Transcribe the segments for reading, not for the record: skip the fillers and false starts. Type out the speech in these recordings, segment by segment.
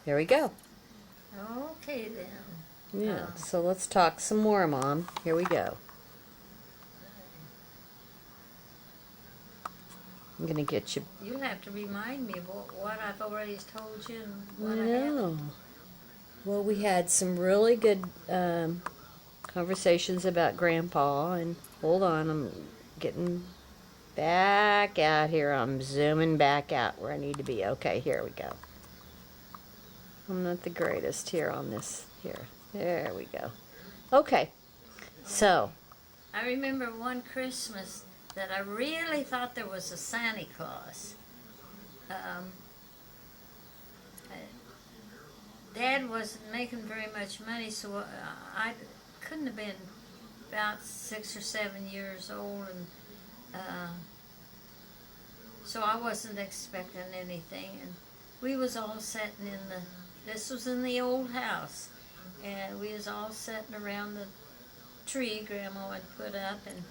There we go. Okay then. Yeah, so let's talk some more, Mom. Here we go. I'm going to get you. You'll have to remind me of what I've already told you and I what I know. haven't. Well, we had some really good conversations about Grandpa, and hold on, I'm getting back out here. I'm zooming back out where I need to be. Okay, here we go. I'm not the greatest here on this. Here. There we go. Okay, so. I remember one Christmas that I really thought there was a Santa Claus. Dad wasn't making very much money, so I couldn't have been about 6 or 7 years old, and so I wasn't expecting anything. And we was all sitting in the. This was in the old house, and we was all sitting around the tree Grandma had put up, and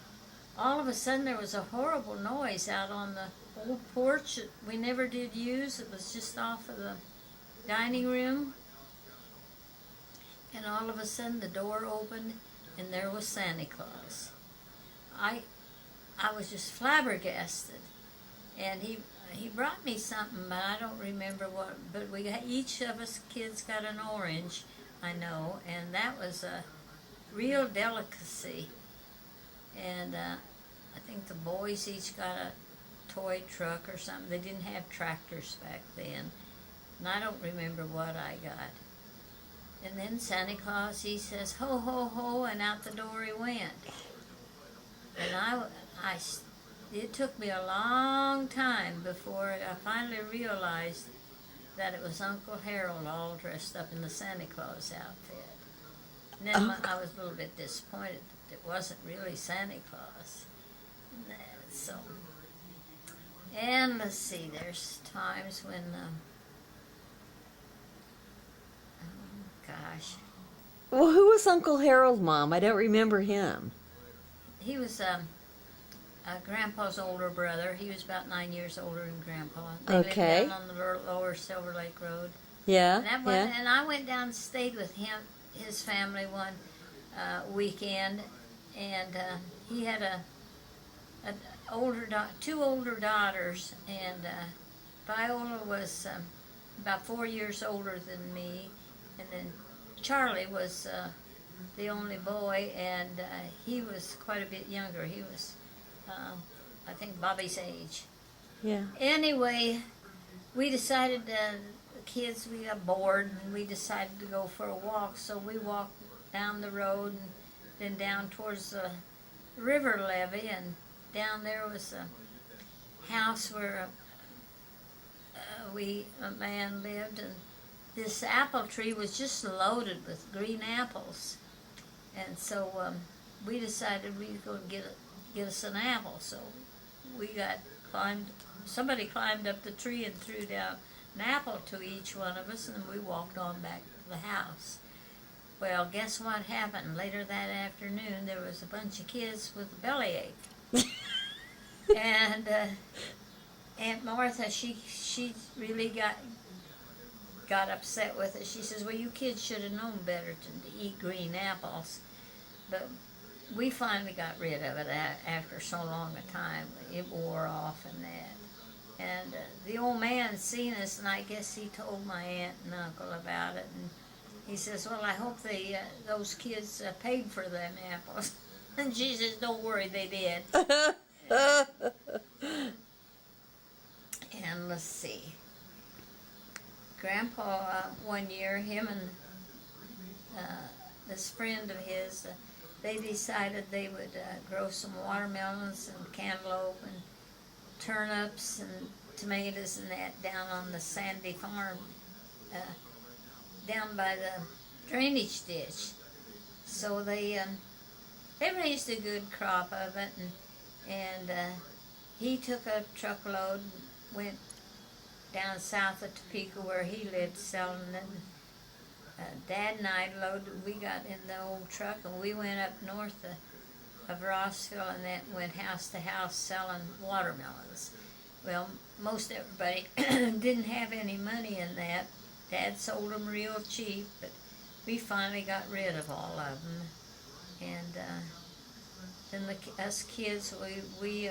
all of a sudden there was a horrible noise out on the old porch that we never did use. It was just off of the dining room. And all of a sudden the door opened and there was Santa Claus. I was just flabbergasted. And he brought me something, but I don't remember what. But we got, each of us kids got an orange, I know, and that was a real delicacy. And I think the boys each got a toy truck or something. They didn't have tractors back then, and I don't remember what I got. And then Santa Claus, he says, ho, ho, ho, and out the door he went. And it took me a long time before I finally realized that it was Uncle Harold all dressed up in the Santa Claus outfit. And then I was a little bit disappointed that it wasn't really Santa Claus. So, and let's see, there's times when, gosh. Well, who was Uncle Harold, Mom? I don't remember him. He was Grandpa's older brother. He was about 9 years older than Grandpa. They Okay. lived down on the lower Silver Lake Road. Yeah, And I went down and stayed with his family one weekend, and he had two older daughters, and Viola was about 4 years older than me, and then Charlie was the only boy, and he was quite a bit younger. He was, I think, Bobby's age. Yeah. Anyway, we decided, the kids, we got bored, and we decided to go for a walk, so we walked down the road and then down towards the river levee, and down there was a house where a man lived, and this apple tree was just loaded with green apples. And so we decided we'd go get us an apple. So somebody climbed up the tree and threw down an apple to each one of us, and we walked on back to the house. Well, guess what happened? Later that afternoon, there was a bunch of kids with a bellyache. And Aunt Martha, she really got upset with it. She says, well, you kids should have known better to eat green apples. But we finally got rid of it after so long a time. It wore off and that. And the old man seen us, and I guess he told my aunt and uncle about it. And he says, well, I hope those kids paid for them apples. And she says, don't worry, they did. And let's see. Grandpa, one year, him and this friend of his, they decided they would grow some watermelons and cantaloupe and turnips and tomatoes and that down on the sandy farm, down by the drainage ditch. So they raised a good crop of it, and he took a truckload and went down south of Topeka where he lived selling it. Dad and I we got in the old truck and we went up north of Rossville and then went house to house selling watermelons. Well, most everybody didn't have any money in that, Dad sold them real cheap, but we finally got rid of all of them. And then us kids, we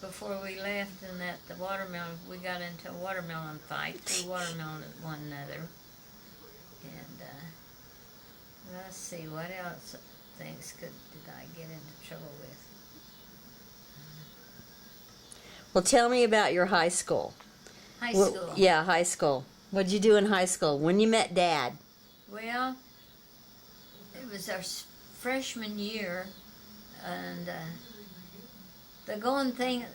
before we left and that the watermelon, we got into a watermelon fight, threw watermelon at one another. And let's see, what else things did I get into trouble with? Well, tell me about your high school. High Well, school. yeah, high school. What'd you do in high school? When you met Dad? Well, it was our freshman year, and the going thing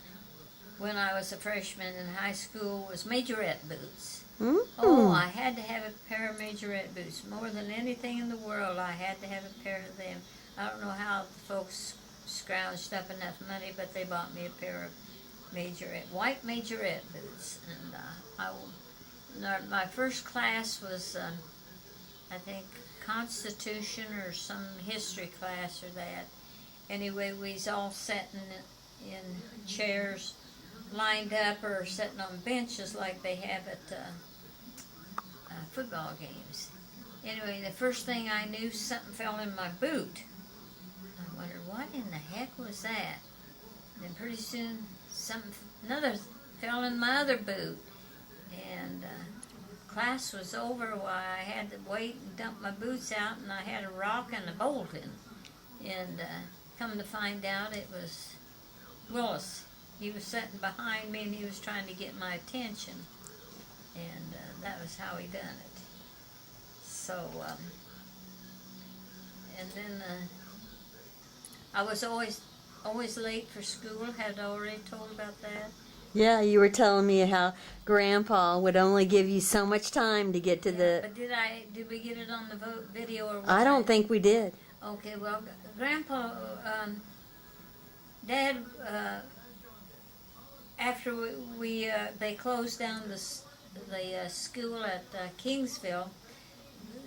when I was a freshman in high school was majorette boots. Mm-hmm. Oh, I had to have a pair of majorette boots. More than anything in the world, I had to have a pair of them. I don't know how the folks scrounged up enough money, but they bought me a pair of white majorette boots. And my first class was, I think, Constitution or some history class or that. Anyway, we was all sitting in chairs lined up or sitting on benches like they have at football games. Anyway, the first thing I knew, something fell in my boot. I wondered, what in the heck was that? And then pretty soon, another fell in my other boot. And class was over while I had to wait and dump my boots out, and I had a rock and a bolt in. And come to find out, it was Willis. He was sitting behind me, and he was trying to get my attention. And that was how he done it. So, and then I was always late for school. Had I already told about that? Yeah, you were telling me how Grandpa would only give you so much time to get to the... But did we get it on the video or what? I don't think we did. Okay, well, Grandpa, Dad, after they closed down the school at Kingsville,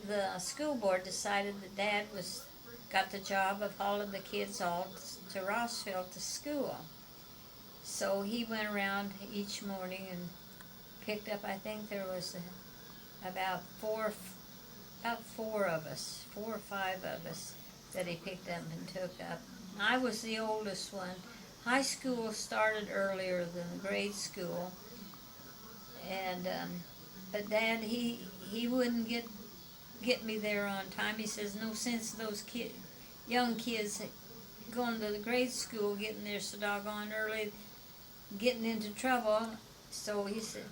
the school board decided that Dad got the job of hauling the kids all to Rossville to school. So he went around each morning and picked up, I think there was about four or five of us that he picked up and took up. I was the oldest one. High school started earlier than grade school, and but Dad, he wouldn't get me there on time. He says no sense of those young kids going to the grade school getting there so doggone early, getting into trouble. So he said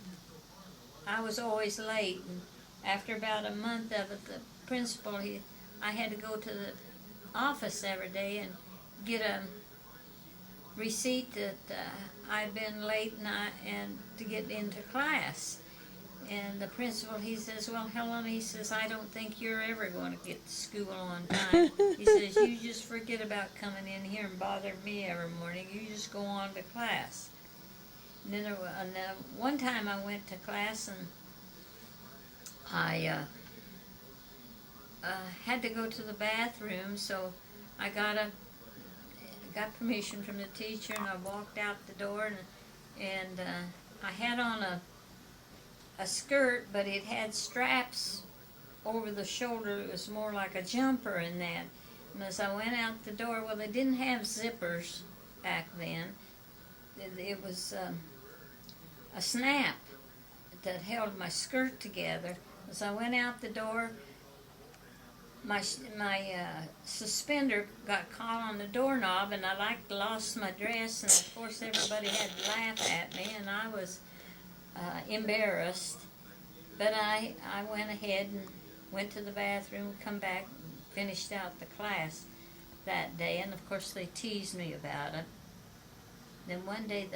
I was always late, and after about a month of it, the principal, I had to go to the office every day and get a receipt that I'd been late and to get into class. And the principal, he says, well, Helen, he says, I don't think you're ever going to get to school on time. He says, you just forget about coming in here and bothering me every morning. You just go on to class. And then one time I went to class and I had to go to the bathroom, so I got permission from the teacher, and I walked out the door, and I had on a skirt, but it had straps over the shoulder. It was more like a jumper in that. And as I went out the door, well, they didn't have zippers back then. It was a snap that held my skirt together. As I went out the door, my suspender got caught on the doorknob, and I lost my dress, and of course everybody had to laugh at me, and I was embarrassed. But I went ahead and went to the bathroom, come back, and finished out the class that day, and of course they teased me about it. Then one day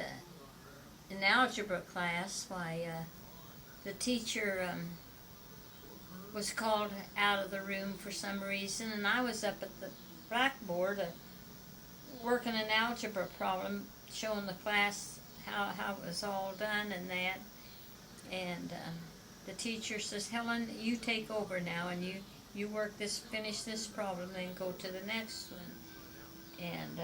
in algebra class, the teacher was called out of the room for some reason, and I was up at the blackboard working an algebra problem, showing the class how it was all done and that. And the teacher says, Helen, you take over now, and you finish this problem, then go to the next one. And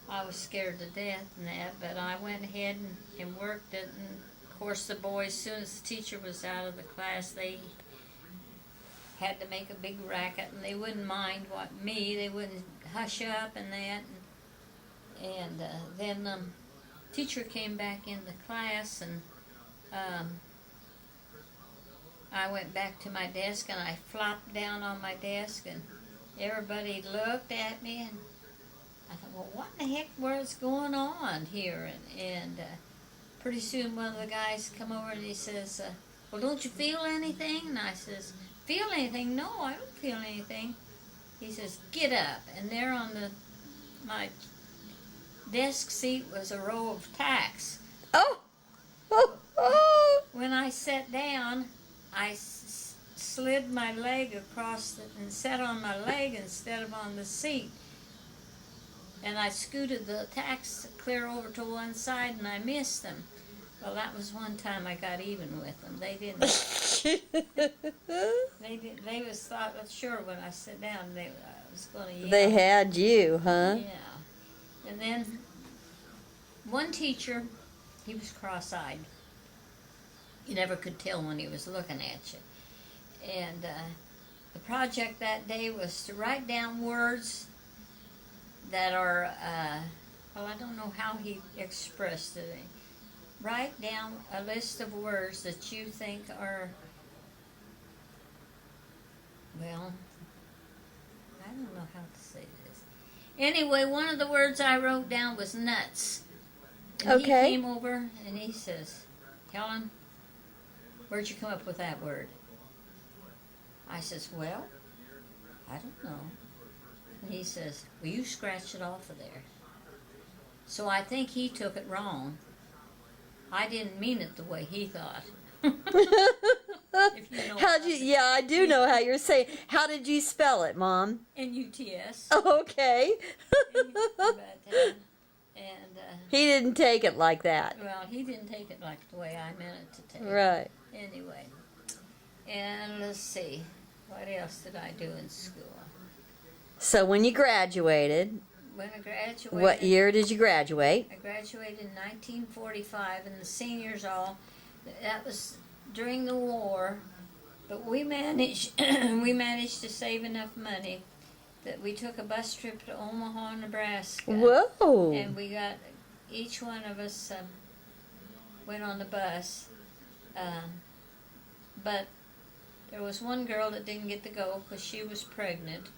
I was scared to death and that, but I went ahead and worked it, and of Of course, the boys, as soon as the teacher was out of the class, they had to make a big racket, and they wouldn't mind they wouldn't hush up and that. And then teacher came back in the class, and I went back to my desk, and I flopped down on my desk, and everybody looked at me, and I thought, well, what in the heck was going on here? And pretty soon one of the guys come over and he says, well, don't you feel anything? And I says, feel anything? No, I don't feel anything. He says, get up. And there on my desk seat was a row of tacks. Oh! Oh! When I sat down, I slid my leg across and sat on my leg instead of on the seat. And I scooted the tacks clear over to one side, and I missed them. Well, that was one time I got even with them. They didn't. They was thought sure when I sat down I was going to yell. They had you, huh? Yeah. And then one teacher, he was cross-eyed. You never could tell when he was looking at you. And the project that day was to write down words that are, well, I don't know how he expressed it. Write down a list of words that you think are, well, I don't know how to say this. Anyway, one of the words I wrote down was nuts. And Okay. He came over and he says, Helen, where'd you come up with that word? I says, well, I don't know. And he says, well, you scratched it off of there. So I think he took it wrong. I didn't mean it the way he thought. If you know How'd you? Yeah, I do know how you're saying. How did you spell it, Mom? N-U-T-S. Okay. And He didn't take it like that. well, he didn't take it like the way I meant it to take it. Right. Anyway, and let's see, what else did I do in school? So when you graduated, When I graduated, what year did you graduate? I graduated in 1945, and the seniors all, that was during the war, but we managed to save enough money that we took a bus trip to Omaha, Nebraska. Whoa. And we got, each one of us went on the bus, but there was one girl that didn't get to go because she was pregnant.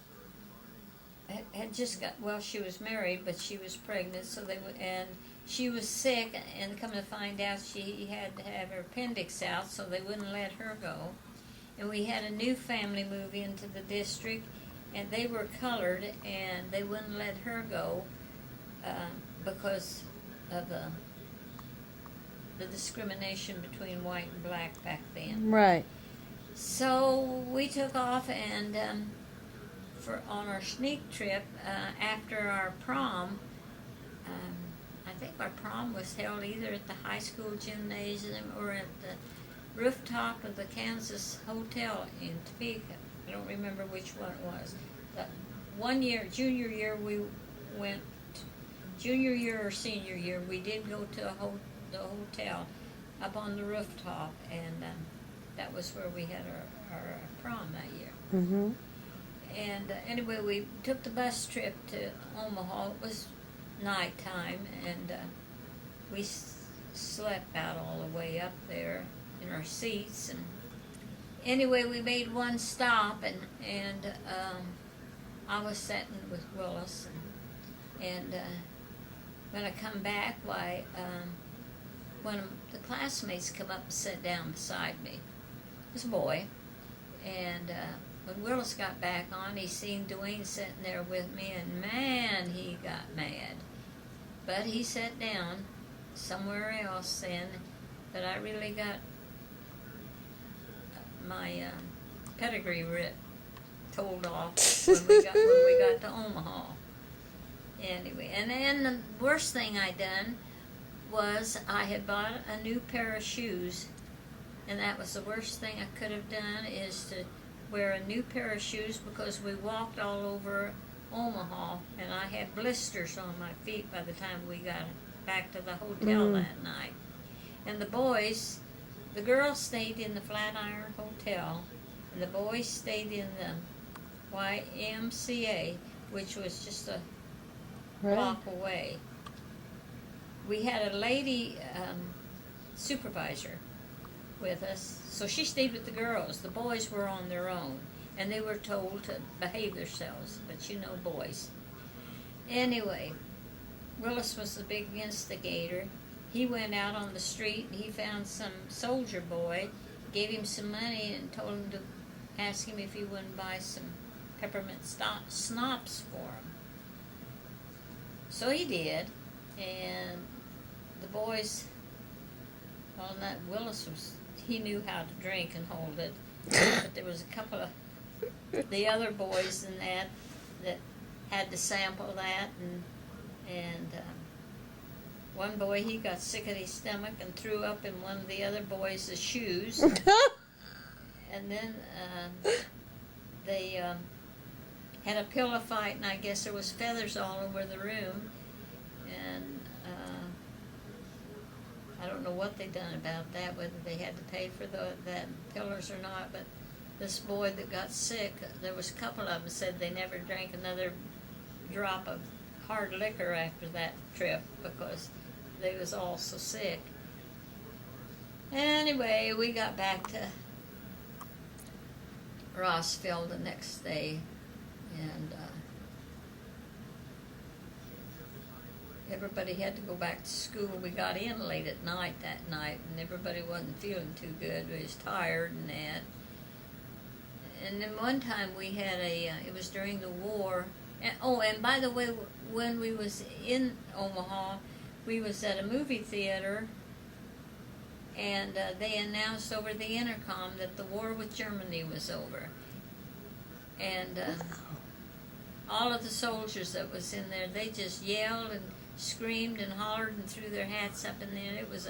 Had just got, well, she was married, but she was pregnant, so and she was sick, and come to find out she had to have her appendix out, so they wouldn't let her go. And we had a new family move into the district, and they were colored, and they wouldn't let her go because of the discrimination between white and black back then. Right. So we took off and on our sneak trip after our prom. I think our prom was held either at the high school gymnasium or at the rooftop of the Kansas Hotel in Topeka. I don't remember which one it was. One year, junior year, we went. Junior year or senior year, we did go to the hotel up on the rooftop, and that was where we had our prom that year. Mm-hmm. And anyway, we took the bus trip to Omaha. It was nighttime, and we slept out all the way up there in our seats. And anyway, we made one stop, and I was sitting with Willis, and when I come back, one of the classmates come up and sat down beside me. It was a boy, and when Willis got back on, he seen Dwayne sitting there with me, and man, he got mad. But he sat down somewhere else then, but I really got my pedigree told off when we got to Omaha. Anyway, and then the worst thing I done was I had bought a new pair of shoes, and that was the worst thing I could have done, is to wear a new pair of shoes, because we walked all over Omaha, and I had blisters on my feet by the time we got back to the hotel that night. And the boys, the girls stayed in the Flatiron Hotel, and the boys stayed in the YMCA, which was just a block away. We had a lady supervisor with us, so she stayed with the girls. The boys were on their own, and they were told to behave themselves, but you know boys. Anyway, Willis was the big instigator. He went out on the street and he found some soldier boy, gave him some money and told him to ask him if he wouldn't buy some peppermint schnapps for him. So he did, and the boys, well, not Willis was, he knew how to drink and hold it, but there was a couple of the other boys in that had to sample that, and one boy, he got sick at his stomach and threw up in one of the other boys' shoes. And then they had a pillow fight, and I guess there was feathers all over the room. And I don't know what they done about that, whether they had to pay for that pillars or not. But this boy that got sick, there was a couple of them said they never drank another drop of hard liquor after that trip because they was all so sick. Anyway, we got back to Rossville the next day, and everybody had to go back to school. We got in late at night that night, and everybody wasn't feeling too good. We was tired and that. And then one time we had it was during the war. And by the way, when we was in Omaha, we was at a movie theater, and they announced over the intercom that the war with Germany was over. And all of the soldiers that was in there, they just yelled and screamed and hollered and threw their hats up in there. It was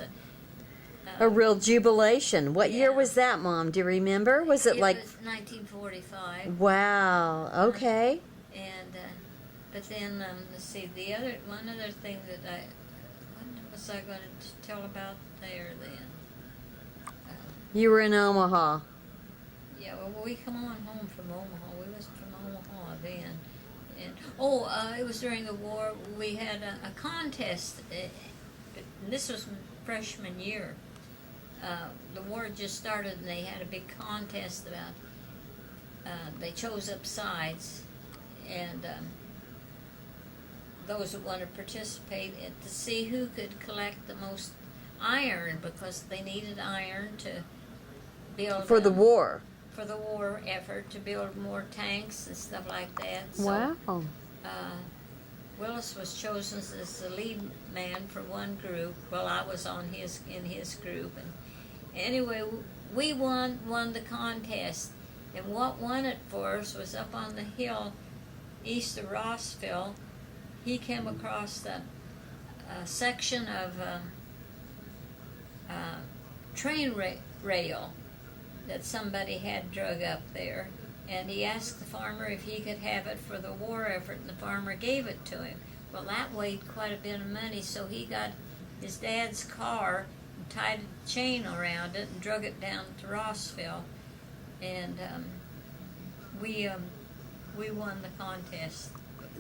a real jubilation. What year was that, Mom? Do you remember? Was it like... It was 1945. Wow, okay. And, but then, let's see, one other thing that what was I going to tell about there then? You were in Omaha. Yeah, well, we come on home from Omaha. We was from Omaha then. And, it was during the war. We had a contest. And this was freshman year. The war had just started, and they had a big contest about, they chose up sides, and those that wanted to participate to see who could collect the most iron, because they needed iron to build... For the war. For the war effort, to build more tanks and stuff like that. So, wow. Willis was chosen as the lead man for one group. Well, I was in his group, and anyway, we won the contest. And what won it for us was up on the hill east of Rossville. He came across the section of train rail that somebody had drug up there. And he asked the farmer if he could have it for the war effort, and the farmer gave it to him. Well, that weighed quite a bit of money, so he got his dad's car and tied a chain around it and drug it down to Rossville. And we won the contest.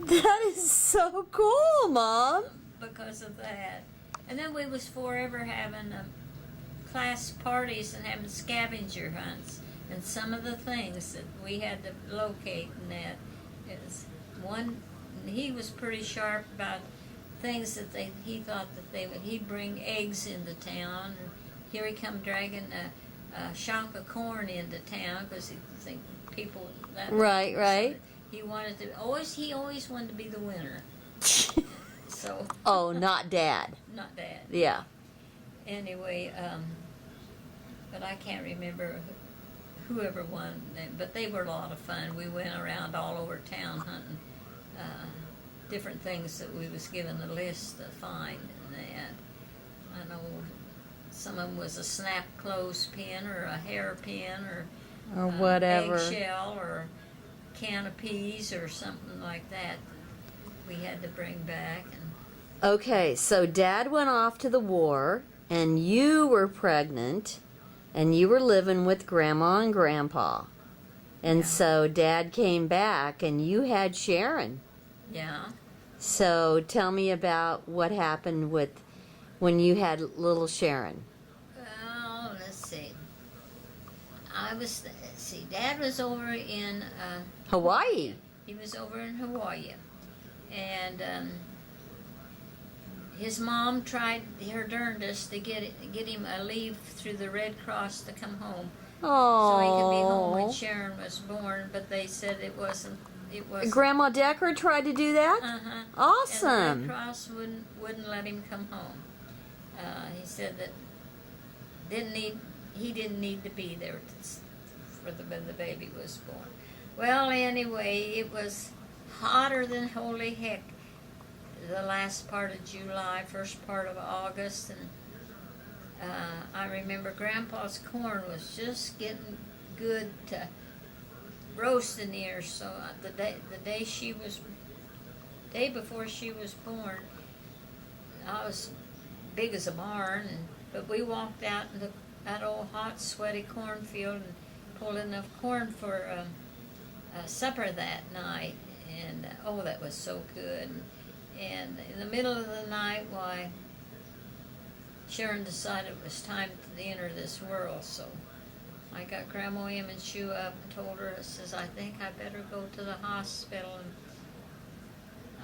That is so cool, Mom. Because of that. And then we was forever having class parties and having scavenger hunts. And some of the things that we had to locate in that is one, he was pretty sharp about things that he thought that he'd bring eggs into town. And here he come dragging a shock of corn into town because he think people that right. He wanted to he always wanted to be the winner. So. Oh, not Dad. Not Dad. Yeah. Anyway, but I can't remember whoever won, but they were a lot of fun. We went around all over town hunting different things that we was given a list to find, and that I know some of them was a snap clothespin or a hairpin or whatever, eggshell or can of peas or something like that. We had to bring back. And okay, so Dad went off to the war. and you were pregnant, and you were living with Grandma and Grandpa. And Yeah. so Dad came back, and you had Sharon. Yeah. So tell me about what happened with when you had little Sharon. Well, let's see. Dad was over in Hawaii. He was over in Hawaii, and his mom tried her darndest to get him a leave through the Red Cross to come home, so he could be home when Oh. Sharon was born. But they said it wasn't. It was. Grandma Decker tried to do that? Uh-huh. Awesome. And the Red Cross wouldn't let him come home. He said that he didn't need to be there when the baby was born. Well, anyway, it was hotter than holy heck the last part of July, first part of August, and I remember Grandpa's corn was just getting good to roasting ears. So the day before she was born, I was big as a barn, but we walked out in that old hot, sweaty cornfield and pulled enough corn for supper that night, and oh, that was so good. And in the middle of the night, why, Sharon decided it was time to enter this world, so I got Grandma Emmonshoe up and told her, I says, I think I better go to the hospital. And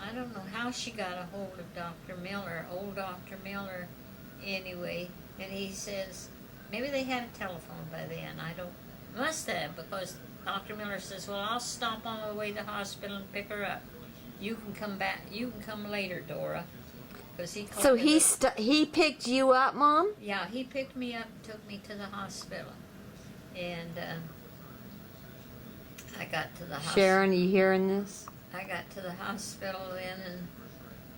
I don't know how she got a hold of Dr. Miller, old Dr. Miller, anyway, and he says, maybe they had a telephone by then, must have, because Dr. Miller says, well, I'll stop on the way to the hospital and pick her up. You can come back. You can come later, Dora. Because he called So me he picked you up, Mom? Yeah, he picked me up and took me to the hospital. And I got to the hospital. Sharon, are you hearing this? I got to the hospital then, and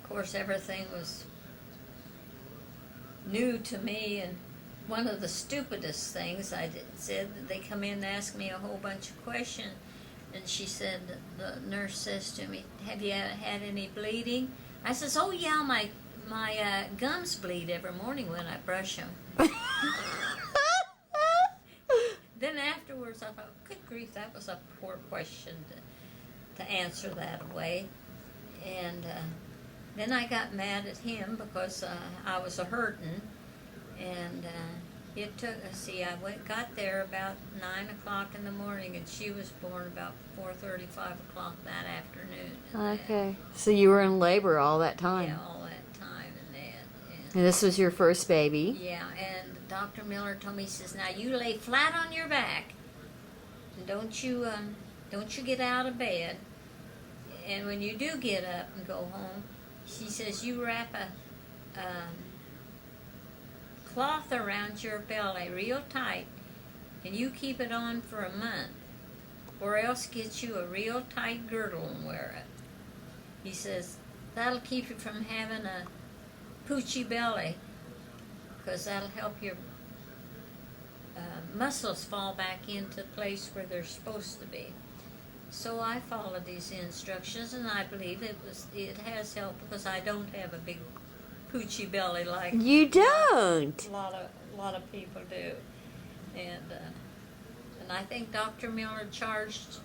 of course everything was new to me. And one of the stupidest things said that they come in and ask me a whole bunch of questions. And she said, the nurse says to me, have you had any bleeding? I says, oh yeah, my gums bleed every morning when I brush them. Then afterwards I thought, good grief, that was a poor question to answer that way. And then I got mad at him because I was a-hurting. And it took, got there about 9 o'clock in the morning, and she was born about 4:30, 5 o'clock that afternoon. Okay. So you were in labor all that time? Yeah, all that time and that. And this was your first baby? Yeah, and Dr. Miller told me, he says, now you lay flat on your back, and don't you get out of bed, and when you do get up and go home, she says, you wrap a cloth around your belly real tight, and you keep it on for a month, or else get you a real tight girdle and wear it. He says, that'll keep you from having a poochy belly, because that'll help your muscles fall back into place where they're supposed to be. So I followed these instructions, and I believe it has helped, because I don't have a big poochy belly like You don't. a lot of people do. And I think Dr. Miller charged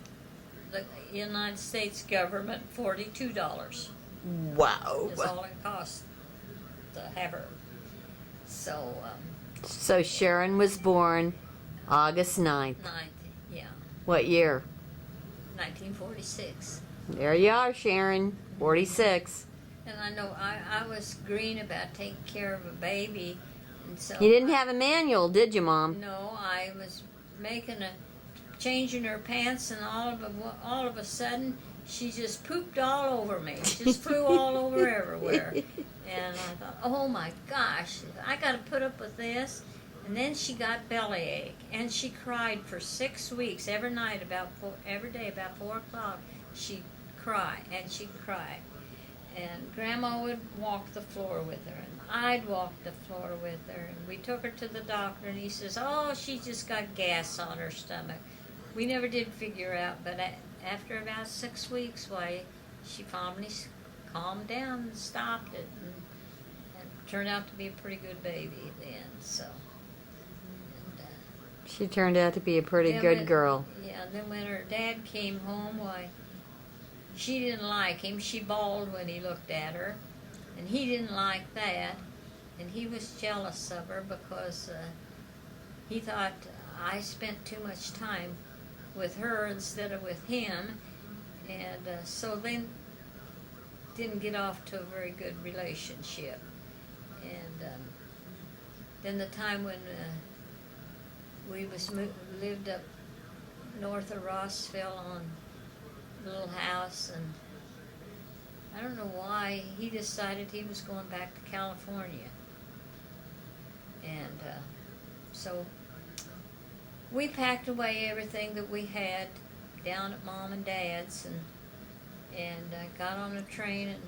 the United States government $42. Wow. Is all it cost to have her. So So Sharon was born August 9th. yeah, What year? 1946. There you are, Sharon. 46. And I know I was green about taking care of a baby, and so You didn't have a manual, did you, Mom? No, I was changing her pants, and all of a sudden she just pooped all over me. Just flew all over everywhere. And I thought, oh my gosh, I got to put up with this. And then she got bellyache, and she cried for 6 weeks every night every day about 4 o'clock. She'd cry, and she'd cry. And Grandma would walk the floor with her, and I'd walk the floor with her. And we took her to the doctor, and he says, oh, she just got gas on her stomach. We never did figure out, but after about 6 weeks, why, she finally calmed down and stopped it, and turned out to be a pretty good baby then. So. And, She turned out to be a pretty then good when- girl. Yeah. And then when her dad came home, why, she didn't like him. She bawled when he looked at her, and he didn't like that, and he was jealous of her because he thought I spent too much time with her instead of with him, and so they didn't get off to a very good relationship. And then the time when we lived up north of Rossville on a little house, and I don't know why he decided he was going back to California, and so we packed away everything that we had down at Mom and Dad's, and got on a train and